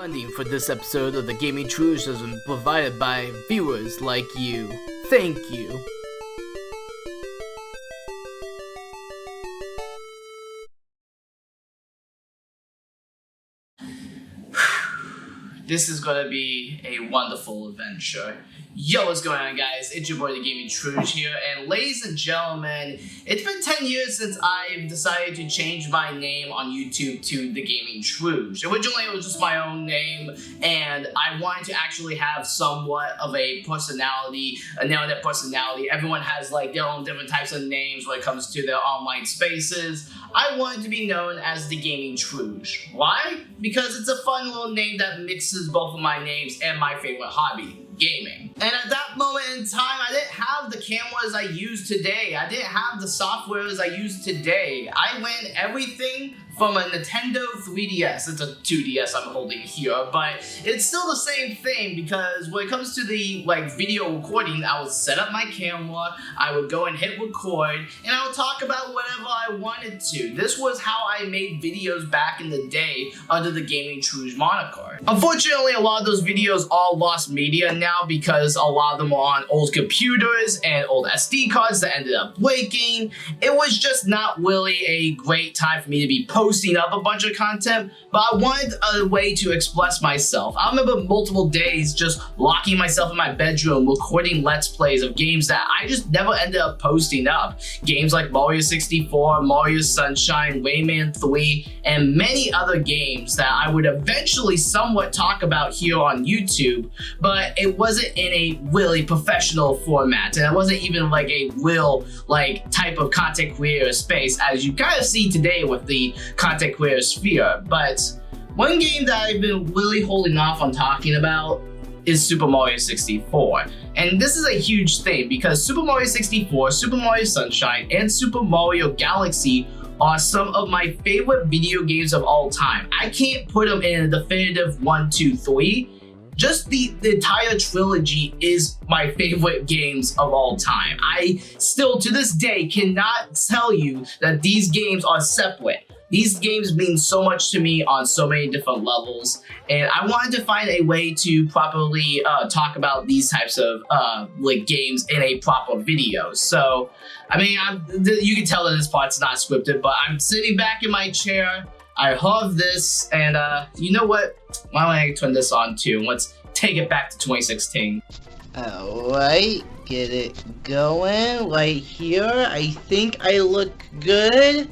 Funding for this episode of the TheGamingTrouge has been provided by viewers like you. Thank you. This is gonna be a wonderful adventure. Yo, what's going on, guys? It's your boy, TheGamingTrouge here, and ladies and gentlemen, it's been 10 years since I've decided to change my name on YouTube to TheGamingTrouge. Originally, it was just my own name, and I wanted to actually have somewhat of a personality, a narrative personality. Everyone has like their own different types of names when it comes to their online spaces. I wanted to be known as TheGamingTrouge. Why? Because it's a fun little name that mixes both of my names and my favorite hobby, gaming. And at that moment in time, I didn't have the cameras I use today. I didn't have the softwares I use today. I ran everything from a Nintendo 3DS. It's a 2DS I'm holding here, but it's still the same thing because when it comes to the video recording, I would set up my camera, I would go and hit record, and I would talk about whatever I wanted to. This was how I made videos back in the day under the TheGamingTrouge moniker. Unfortunately, a lot of those videos all lost media now because a lot of them are on old computers and old SD cards that ended up breaking. It was just not really a great time for me to be posting up a bunch of content, but I wanted a way to express myself. I remember multiple days just locking myself in my bedroom, recording Let's Plays of games that I just never ended up posting up. Games like Mario 64, Mario Sunshine, Rayman 3, and many other games that I would eventually somewhat talk about here on YouTube, but it wasn't in a really professional format, and it wasn't even like a real type of content creator space as you kind of see today with the content creator sphere. But one game that I've been really holding off on talking about is Super Mario 64. And this is a huge thing because Super Mario 64, Super Mario Sunshine, and Super Mario Galaxy are some of my favorite video games of all time. I can't put them in a definitive 1, 2, 3. Just the entire trilogy is my favorite games of all time. I still, to this day, cannot tell you that these games are separate. These games mean so much to me on so many different levels, and I wanted to find a way to properly talk about these types of games in a proper video. So, I mean, you can tell that this part's not scripted, but I'm sitting back in my chair. I love this, and you know what? Why don't I turn this on too? Let's take it back to 2016. Alright, get it going right here. I think I look good.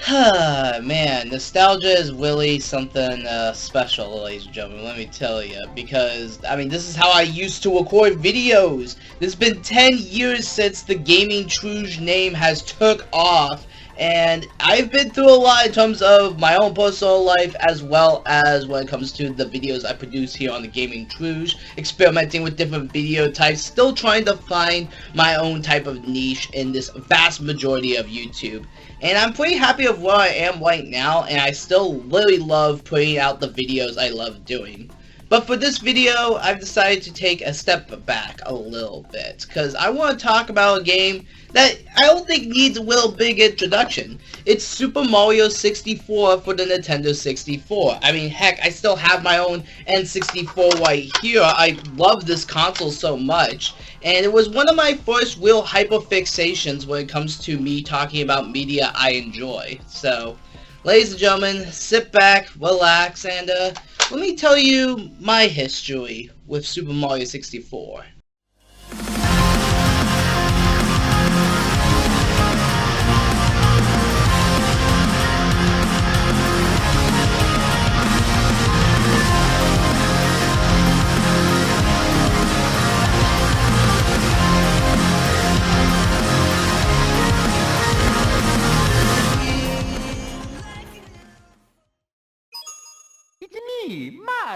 Man, nostalgia is really something special, ladies and gentlemen, let me tell you, because, I mean, this is how I used to record videos. It's been 10 years since the TheGamingTrouge name has took off, and I've been through a lot in terms of my own personal life, as well as when it comes to the videos I produce here on the TheGamingTrouge, experimenting with different video types, still trying to find my own type of niche in this vast majority of YouTube. And I'm pretty happy with where I am right now, and I still really love putting out the videos I love doing. But for this video, I've decided to take a step back a little bit, because I want to talk about a game that I don't think needs a real big introduction. It's Super Mario 64 for the Nintendo 64. I mean, heck, I still have my own N64 right here. I love this console so much. And it was one of my first real hyperfixations when it comes to me talking about media I enjoy. So, ladies and gentlemen, sit back, relax, and let me tell you my history with Super Mario 64.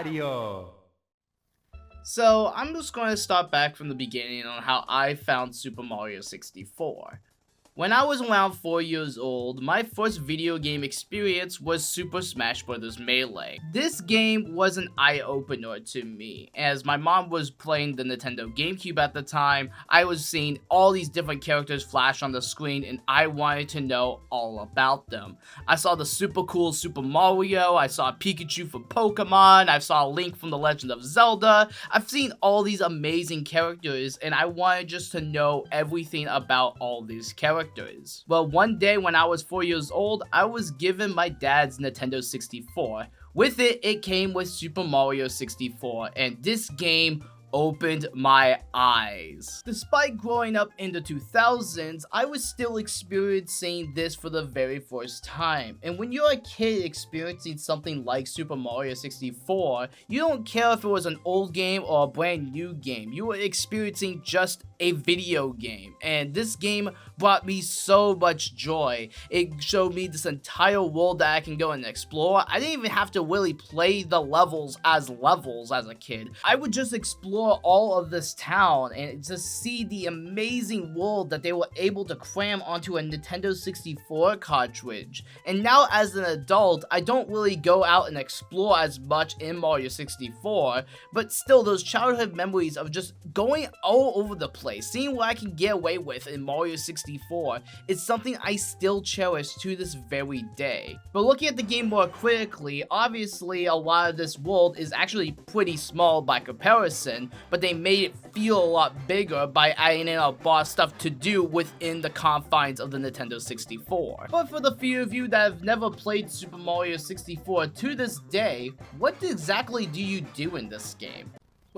Mario! So, I'm just going to start back from the beginning on how I found Super Mario 64. When I was around 4 years old, my first video game experience was Super Smash Bros. Melee. This game was an eye-opener to me, as my mom was playing the Nintendo GameCube at the time. I was seeing all these different characters flash on the screen, and I wanted to know all about them. I saw the super cool Super Mario, I saw Pikachu from Pokemon, I saw Link from The Legend of Zelda. I've seen all these amazing characters, and I wanted just to know everything about all these characters. Well, one day when I was 4 years old, I was given my dad's Nintendo 64. With it, it came with Super Mario 64, and this game opened my eyes. Despite growing up in the 2000s, I was still experiencing this for the very first time. And when you're a kid experiencing something like Super Mario 64, you don't care if it was an old game or a brand new game. You were experiencing just a video game. And this game brought me so much joy. It showed me this entire world that I can go and explore. I didn't even have to really play the levels as a kid. I would just explore all of this town and just see the amazing world that they were able to cram onto a Nintendo 64 cartridge. And now as an adult, I don't really go out and explore as much in Mario 64, but still those childhood memories of just going all over the place, seeing what I can get away with in Mario 64, is something I still cherish to this very day. But looking at the game more critically, obviously a lot of this world is actually pretty small by comparison, but they made it feel a lot bigger by adding in a lot of stuff to do within the confines of the Nintendo 64. But for the few of you that have never played Super Mario 64 to this day, what exactly do you do in this game?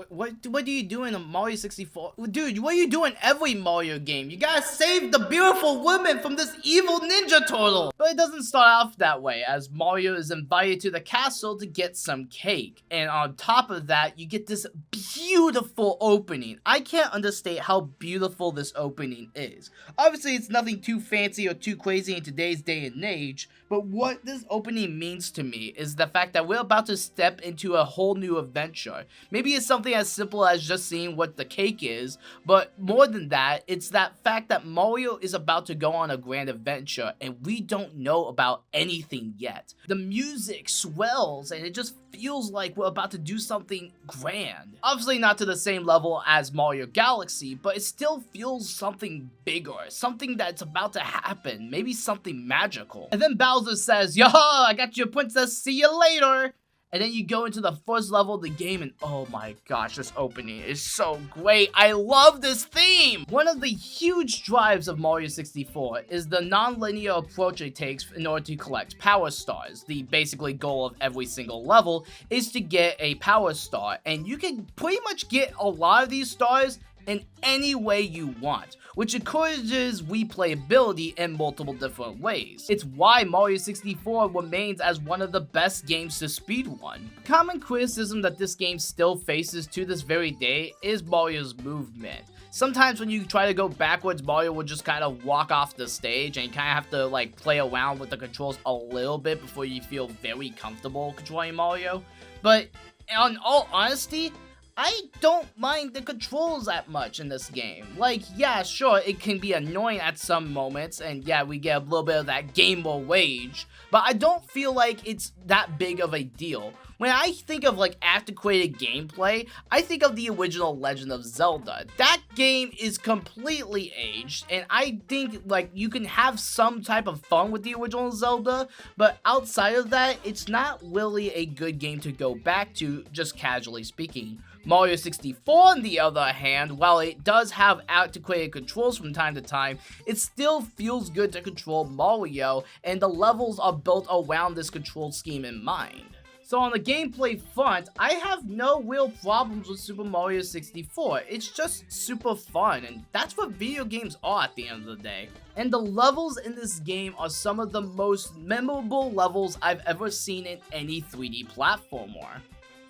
What do you do in a Mario 64? Dude, what are you doing every Mario game? You gotta save the beautiful woman from this evil ninja turtle! But it doesn't start off that way, as Mario is invited to the castle to get some cake. And on top of that, you get this beautiful opening. I can't understate how beautiful this opening is. Obviously, it's nothing too fancy or too crazy in today's day and age, but what this opening means to me is the fact that we're about to step into a whole new adventure. Maybe it's something as simple as just seeing what the cake is, but more than that, it's that fact that Mario is about to go on a grand adventure and we don't know about anything yet. The music swells and it just feels like we're about to do something grand. Obviously not to the same level as Mario Galaxy, but it still feels something bigger, something that's about to happen, maybe something magical. And then Bowser says, "Yo, I got your princess, see you later." And then you go into the first level of the game and oh my gosh, this opening is so great. I love this theme! One of the huge drives of Mario 64 is the non-linear approach it takes in order to collect power stars. The basically goal of every single level is to get a power star, and you can pretty much get a lot of these stars in any way you want, which encourages replayability in multiple different ways. It's why Mario 64 remains as one of the best games to speedrun. Common criticism that this game still faces to this very day is Mario's movement. Sometimes when you try to go backwards, Mario will just kind of walk off the stage and you kind of have to like play around with the controls a little bit before you feel very comfortable controlling Mario. But in all honesty, I don't mind the controls that much in this game. Like, yeah, sure, it can be annoying at some moments, and yeah, we get a little bit of that gamer rage, but I don't feel like it's that big of a deal. When I think of like antiquated gameplay, I think of the original Legend of Zelda. That game is completely aged, and I think like you can have some type of fun with the original Zelda, but outside of that, it's not really a good game to go back to, just casually speaking. Mario 64, on the other hand, while it does have antiquated controls from time to time, it still feels good to control Mario, and the levels are built around this control scheme in mind. So on the gameplay front, I have no real problems with Super Mario 64. It's just super fun, and that's what video games are at the end of the day. And the levels in this game are some of the most memorable levels I've ever seen in any 3D platformer.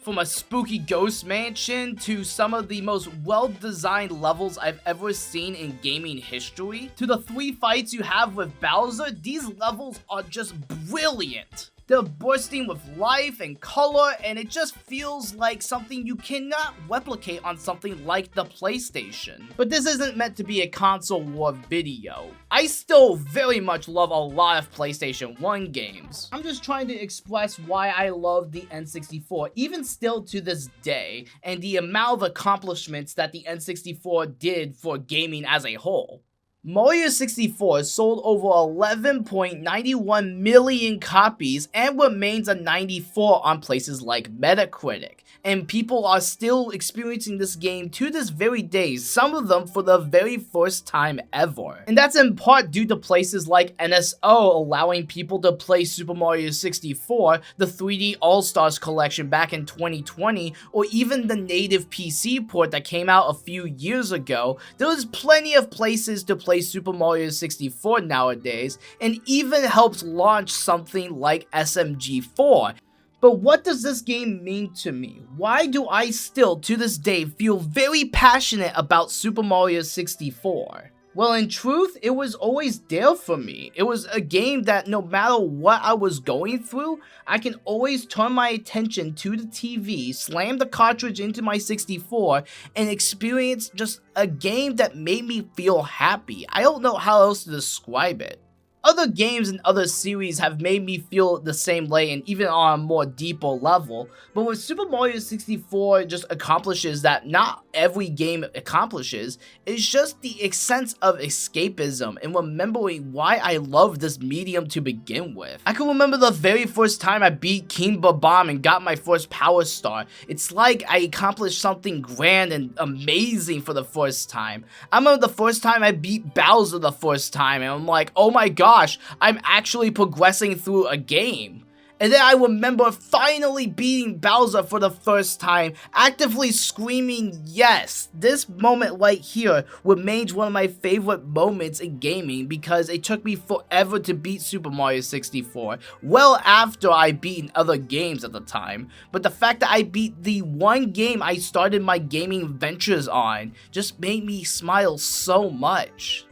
From a spooky ghost mansion to some of the most well-designed levels I've ever seen in gaming history, to the 3 fights you have with Bowser, these levels are just brilliant. They're bursting with life and color, and it just feels like something you cannot replicate on something like the PlayStation. But this isn't meant to be a console war video. I still very much love a lot of PlayStation 1 games. I'm just trying to express why I love the N64, even still to this day, and the amount of accomplishments that the N64 did for gaming as a whole. Mario 64 sold over 11.91 million copies and remains a 94 on places like Metacritic. And people are still experiencing this game to this very day, some of them for the very first time ever. And that's in part due to places like NSO allowing people to play Super Mario 64, the 3D All-Stars collection back in 2020, or even the native PC port that came out a few years ago. There was plenty of places to play Super Mario 64 nowadays, and even helps launch something like SMG4. But what does this game mean to me? Why do I still, to this day, feel very passionate about Super Mario 64? Well, in truth, it was always there for me. It was a game that no matter what I was going through, I can always turn my attention to the TV, slam the cartridge into my 64, and experience just a game that made me feel happy. I don't know how else to describe it. Other games and other series have made me feel the same way, and even on a more deeper level, but what Super Mario 64 just accomplishes that not every game accomplishes is just the sense of escapism and remembering why I love this medium to begin with. I can remember the very first time I beat King Bob-Omb and got my first Power Star. It's like I accomplished something grand and amazing for the first time. I remember the first time I beat Bowser the first time, and I'm like, oh my god, I'm actually progressing through a game. And then I remember finally beating Bowser for the first time, actively screaming yes. This moment right here remains one of my favorite moments in gaming because it took me forever to beat Super Mario 64, well after I beat other games at the time. But the fact that I beat the one game I started my gaming ventures on just made me smile so much.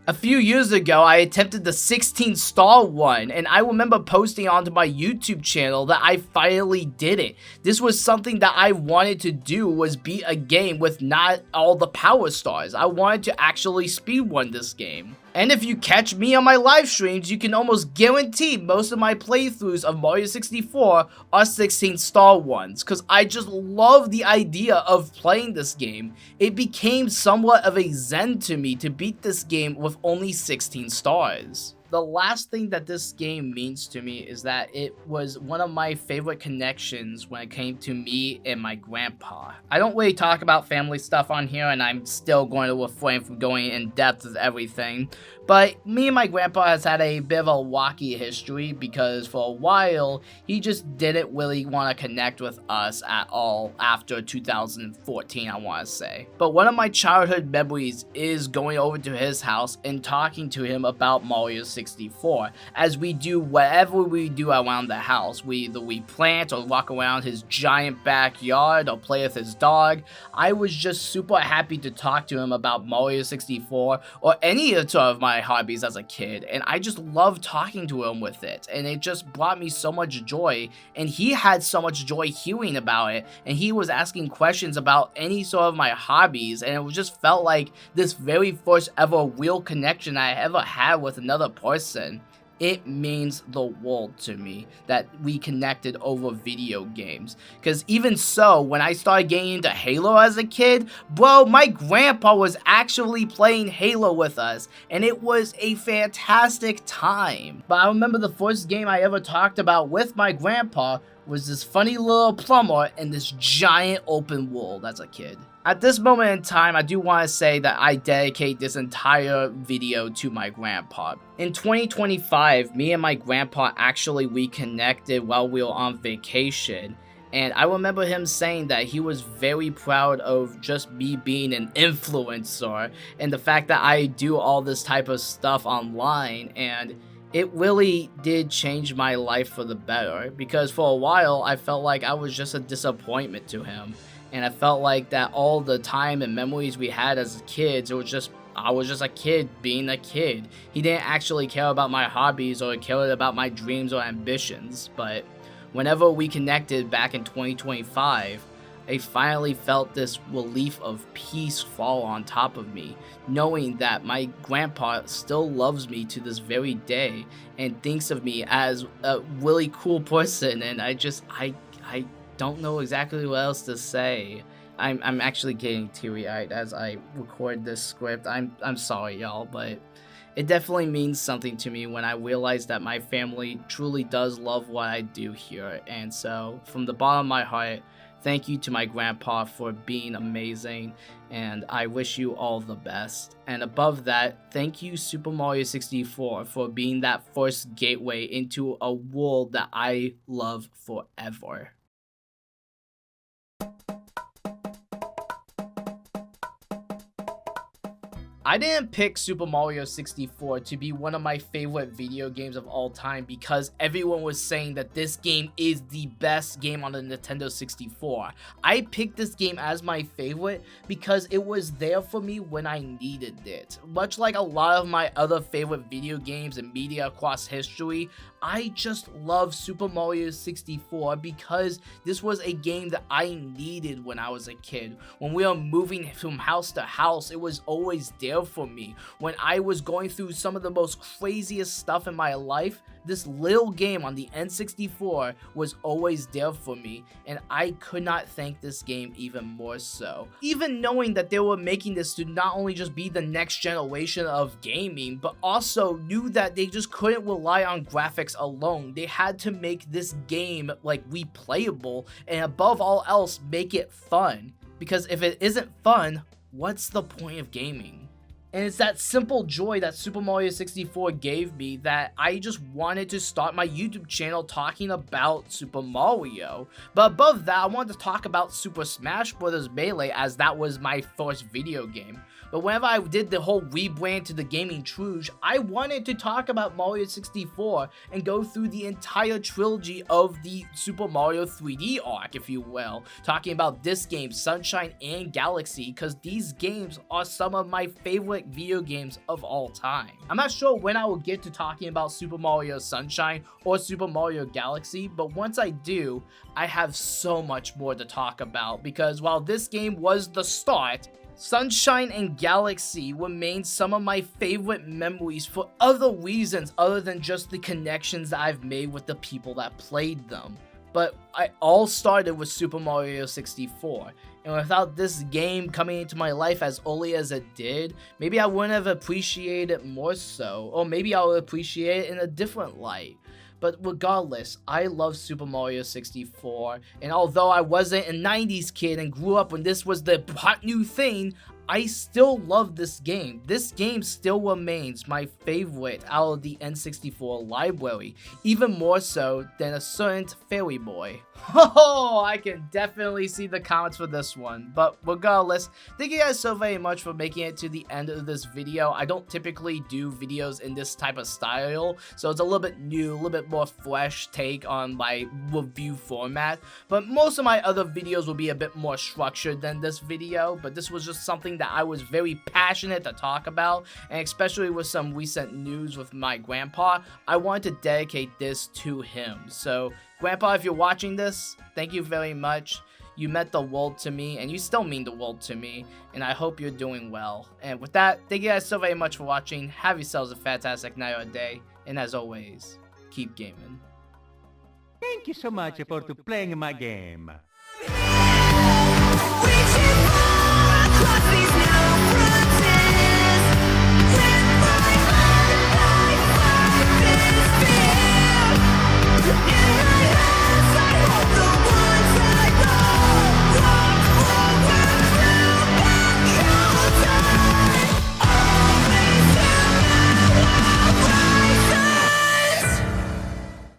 A few years ago, I attempted the 16-star one, and I remember posting onto my YouTube channel that I finally did it. This was something that I wanted to do, was beat a game with not all the power stars. I wanted to actually speedrun this game. And if you catch me on my live streams, you can almost guarantee most of my playthroughs of Mario 64 are 16-star ones, because I just love the idea of playing this game. It became somewhat of a zen to me to beat this game with only 16 stars. The last thing that this game means to me is that it was one of my favorite connections when it came to me and my grandpa. I don't really talk about family stuff on here, and I'm still going to refrain from going in depth with everything, but me and my grandpa has had a bit of a rocky history because for a while he just didn't really want to connect with us at all after 2014, I want to say. But one of my childhood memories is going over to his house and talking to him about Mario 64, as we do whatever we do around the house. We plant or walk around his giant backyard or play with his dog. I was just super happy to talk to him about Mario 64 or any sort of my hobbies as a kid, and I just loved talking to him with it, and it just brought me so much joy, and he had so much joy hearing about it, and he was asking questions about any sort of my hobbies, and it just felt like this very first ever real connection I ever had with another person. It means the world to me that we connected over video games. Because even so, when I started getting into Halo as a kid, bro, my grandpa was actually playing Halo with us, and it was a fantastic time. But I remember the first game I ever talked about with my grandpa was this funny little plumber in this giant open world as a kid. At this moment in time, I do want to say that I dedicate this entire video to my grandpa. In 2025, me and my grandpa actually reconnected while we were on vacation. And I remember him saying that he was very proud of just me being an influencer and the fact that I do all this type of stuff online, and it really did change my life for the better, because for a while I felt like I was just a disappointment to him. And I felt like that all the time and memories we had as kids, it was just I was just a kid being a kid. He didn't actually care about my hobbies or care about my dreams or ambitions. But whenever we connected back in 2025, I finally felt this relief of peace fall on top of me, knowing that my grandpa still loves me to this very day and thinks of me as a really cool person. And I don't know exactly what else to say. I'm actually getting teary-eyed as I record this script. I'm sorry, y'all, but it definitely means something to me when I realize that my family truly does love what I do here. And so, from the bottom of my heart, thank you to my grandpa for being amazing, and I wish you all the best. And above that, thank you Super Mario 64 for being that first gateway into a world that I love forever. I didn't pick Super Mario 64 to be one of my favorite video games of all time because everyone was saying that this game is the best game on the Nintendo 64. I picked this game as my favorite because it was there for me when I needed it. Much like a lot of my other favorite video games and media across history, I just love Super Mario 64 because this was a game that I needed when I was a kid. When we were moving from house to house, it was always there for me. When I was going through some of the most craziest stuff in my life, this little game on the N64 was always there for me, and I could not thank this game even more so. Even knowing that they were making this to not only just be the next generation of gaming, but also knew that they just couldn't rely on graphics alone. They had to make this game like replayable, and above all else, make it fun. Because if it isn't fun, what's the point of gaming? And it's that simple joy that Super Mario 64 gave me that I just wanted to start my YouTube channel talking about Super Mario. But above that, I wanted to talk about Super Smash Bros. Melee as that was my first video game. But whenever I did the whole rebrand to TheGamingTrouge, I wanted to talk about Mario 64 and go through the entire trilogy of the Super Mario 3D arc, if you will. Talking about this game, Sunshine and Galaxy, because these games are some of my favorite video games of all time. I'm not sure when I will get to talking about Super Mario Sunshine or Super Mario Galaxy, but once I do, I have so much more to talk about because while this game was the start, Sunshine and Galaxy remain some of my favorite memories for other reasons other than just the connections that I've made with the people that played them. But I all started with Super Mario 64, and without this game coming into my life as early as it did, maybe I wouldn't have appreciated it more so, or maybe I would appreciate it in a different light. But regardless, I love Super Mario 64, and although I wasn't a 90s kid and grew up when this was the hot new thing, I still love this game. This game still remains my favorite out of the N64 library, even more so than a certain Fairy Boy. Oh, I can definitely see the comments for this one, but regardless, thank you guys so very much for making it to the end of this video. I don't typically do videos in this type of style, so it's a little bit new, a little bit more fresh take on my review format, but most of my other videos will be a bit more structured than this video, but this was just something that I was very passionate to talk about, and especially with some recent news with my grandpa, I wanted to dedicate this to him. So Grandpa, if you're watching this, thank you very much. You meant the world to me, and you still mean the world to me, and I hope you're doing well. And with that, thank you guys so very much for watching. Have yourselves a fantastic night or day, and as always, keep gaming. Thank you so much for playing my game. Yeah.